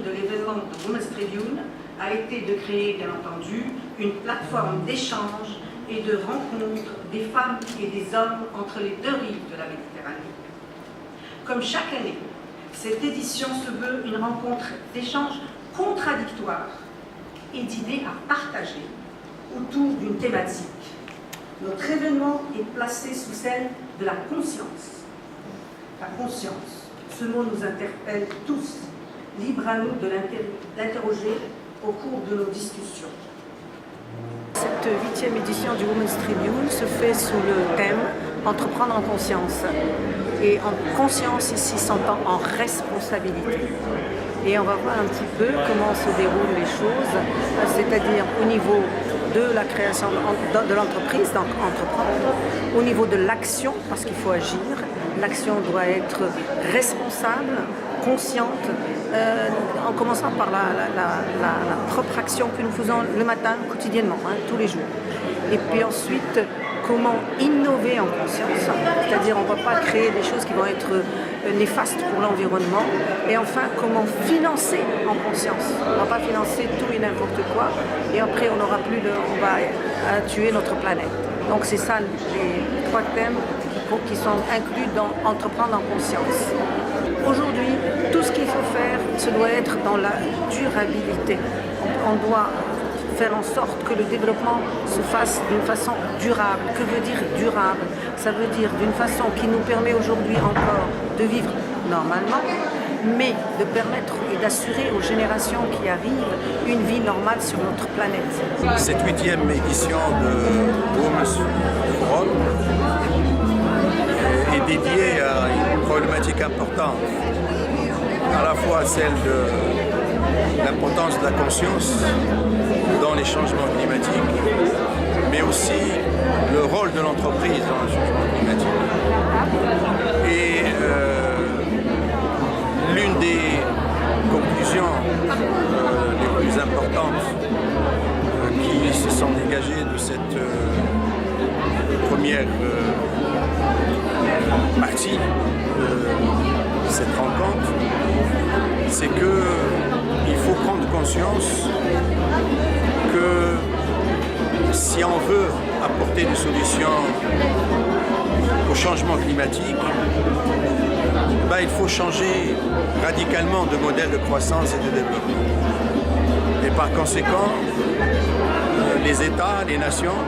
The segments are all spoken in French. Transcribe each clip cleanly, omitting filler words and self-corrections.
de l'événement de Women's Tribune a été de créer, bien entendu, une plateforme d'échange et de rencontre des femmes et des hommes entre les deux rives de la Méditerranée. Comme chaque année, cette édition se veut une rencontre d'échanges contradictoires et d'idées à partager autour d'une thématique. Notre événement est placé sous celle de la conscience. La conscience, ce mot nous interpelle tous, libre à nous de l'interroger au cours de nos discussions. Cette 8e édition du Women's Tribune se fait sous le thème « Entreprendre en conscience ». Et en conscience ici s'entend en responsabilité. Et on va voir un petit peu comment se déroulent les choses, c'est-à-dire au niveau de la création de l'entreprise, donc entreprendre, au niveau de l'action, parce qu'il faut agir. L'action doit être responsable, consciente, en commençant par la propre action que nous faisons le matin, quotidiennement, tous les jours. Et puis ensuite, comment innover en conscience, c'est-à-dire on ne va pas créer des choses qui vont être néfastes pour l'environnement. Et enfin, comment financer en conscience. On ne va pas financer tout et n'importe quoi, et après on va tuer notre planète. Donc c'est ça les 3 thèmes qui sont inclus dans Entreprendre en conscience. Aujourd'hui, tout ce qu'il faut faire, ce doit être dans la durabilité. On doit faire en sorte que le développement se fasse d'une façon durable. Que veut dire durable? Ça veut dire d'une façon qui nous permet aujourd'hui encore de vivre normalement, mais de permettre et d'assurer aux générations qui arrivent une vie normale sur notre planète. Cette 8e édition de Women's Forum est dédiée à une problématique importante, à la fois celle de l'importance de la conscience dans les changements climatiques, mais aussi le rôle de l'entreprise dans le changement climatique. Et l'une des conclusions les plus importantes qui se sont dégagées de cette première partie de cette rencontre, c'est qu'il faut prendre conscience que si on veut apporter des solutions au changement climatique, il faut changer radicalement de modèle de croissance et de développement. Et par conséquent, les États, les nations,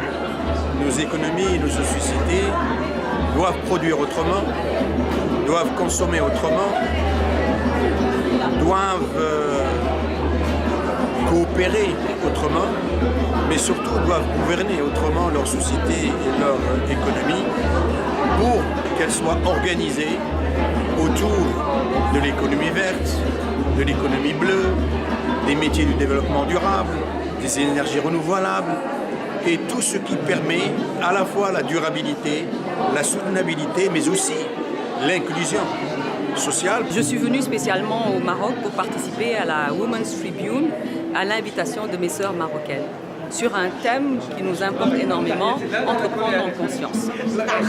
nos économies, nos sociétés doivent produire autrement, doivent consommer autrement, doivent coopérer autrement, mais surtout doivent gouverner autrement leur société et leur économie pour qu'elles soient organisées autour de l'économie verte, de l'économie bleue, des métiers du développement durable, des énergies renouvelables et tout ce qui permet à la fois la durabilité, la soutenabilité, mais aussi l'inclusion sociale. Je suis venue spécialement au Maroc pour participer à la Women's Tribune à l'invitation de mes sœurs marocaines, sur un thème qui nous importe énormément, entreprendre en conscience.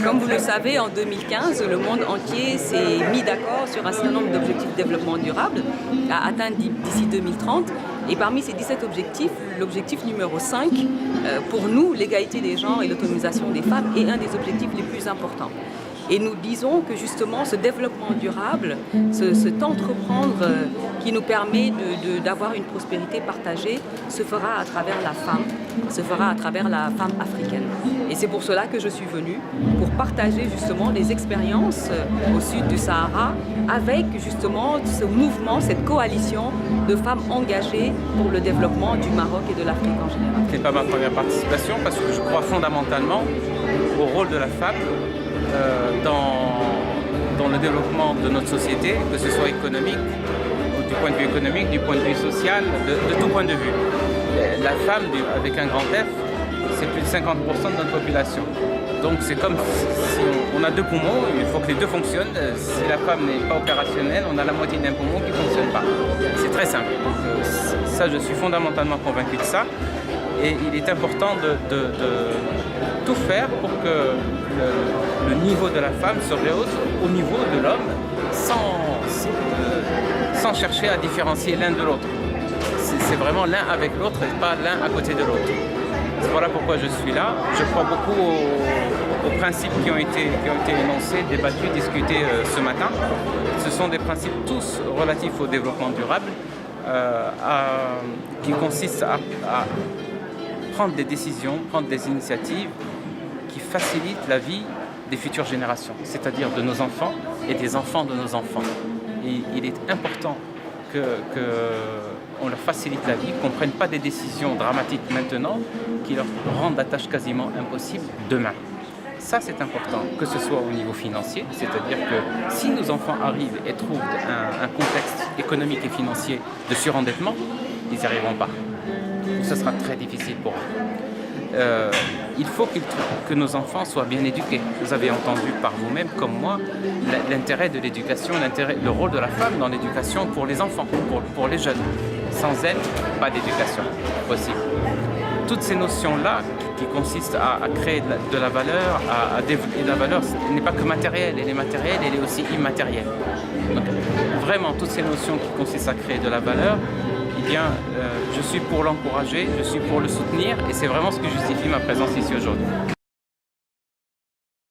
Comme vous le savez, en 2015, le monde entier s'est mis d'accord sur un certain nombre d'objectifs de développement durable à atteindre d'ici 2030. Et parmi ces 17 objectifs, l'objectif numéro 5, pour nous, l'égalité des genres et l'autonomisation des femmes, est un des objectifs les plus importants. Et nous disons que justement ce développement durable, cet entreprendre qui nous permet d'avoir une prospérité partagée, se fera à travers la femme, se fera à travers la femme africaine. Et c'est pour cela que je suis venue, pour partager justement des expériences au sud du Sahara avec justement ce mouvement, cette coalition de femmes engagées pour le développement du Maroc et de l'Afrique en général. Ce n'est pas ma première participation parce que je crois fondamentalement au rôle de la femme dans le développement de notre société, que ce soit économique, du point de vue économique, du point de vue social, de tout point de vue. La femme, avec un grand F, c'est plus de 50% de notre population. Donc c'est comme si on a 2 poumons, il faut que les 2 fonctionnent. Si la femme n'est pas opérationnelle, on a la moitié d'un poumon qui ne fonctionne pas. C'est très simple. Donc, ça, je suis fondamentalement convaincu de ça. Et il est important de tout faire pour que le niveau de la femme se rehausse au niveau de l'homme sans sans chercher à différencier l'un de l'autre. C'est vraiment l'un avec l'autre et pas l'un à côté de l'autre. Voilà pourquoi je suis là. Je crois beaucoup aux principes qui ont été énoncés, débattus, discutés ce matin. Ce sont des principes tous relatifs au développement durable, qui consistent à prendre des décisions, prendre des initiatives qui facilitent la vie des futures générations, c'est-à-dire de nos enfants et des enfants de nos enfants. Et il est important qu'on leur facilite la vie, qu'on ne prenne pas des décisions dramatiques maintenant qui leur rendent la tâche quasiment impossible demain. Ça, c'est important, que ce soit au niveau financier, c'est-à-dire que si nos enfants arrivent et trouvent un contexte économique et financier de surendettement, ils n'y arriveront pas. Ce sera très difficile pour eux. Il faut que nos enfants soient bien éduqués. Vous avez entendu par vous-même, comme moi, l'intérêt de l'éducation, le rôle de la femme dans l'éducation pour les enfants, pour les jeunes. Sans elle, pas d'éducation possible. Toutes ces notions-là qui consistent à créer de la valeur, à développer la valeur, n'est pas que matérielle, elle est matérielle, elle est aussi immatérielle. Donc, vraiment, toutes ces notions qui consistent à créer de la valeur, eh bien, je suis pour l'encourager, je suis pour le soutenir et c'est vraiment ce qui justifie ma présence ici aujourd'hui.